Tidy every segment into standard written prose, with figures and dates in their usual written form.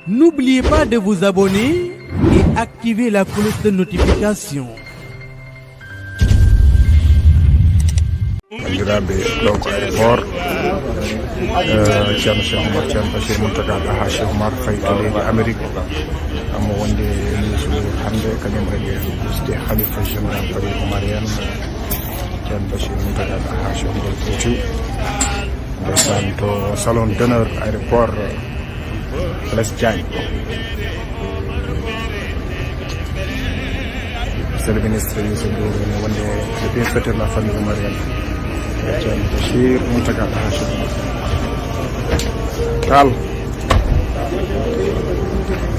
N'oubliez pas de vous abonner et activer la cloche de notification. Bandiraɓe ɗo ko aéroport ceerno Cheikh Oumar ceerno Bachir Mountaga Daha Cheikh Oumar fayi to leydi Amérique amo wonde misulu hande kañum rege usde khalifa général Fari Oumarienne ceerno Bachir Mountaga Daha Cheikh Oumar Foutiyou ndeysan to salon d'honneur aéroport Blaise Diagne. Monsieur le ministre Youssou Ndour ne wonde le bienfaiteur de la famille oumarienne ceerno Bachir Mountaga Daha Cheikh Oumar Tall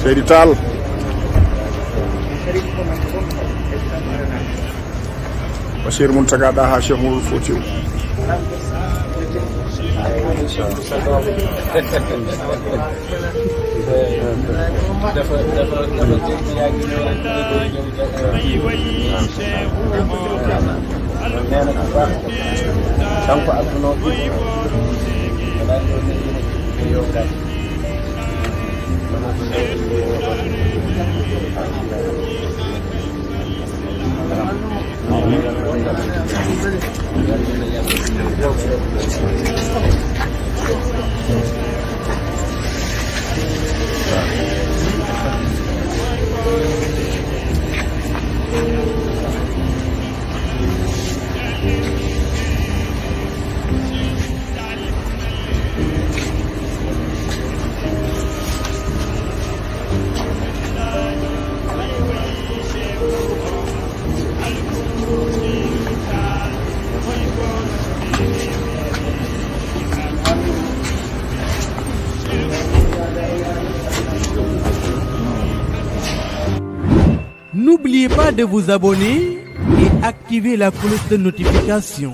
Seydi Tall Bachir Mountaga Daha Cheikh Oumar Foutiyou N'oubliez pas de vous abonner et activer la cloche de notification.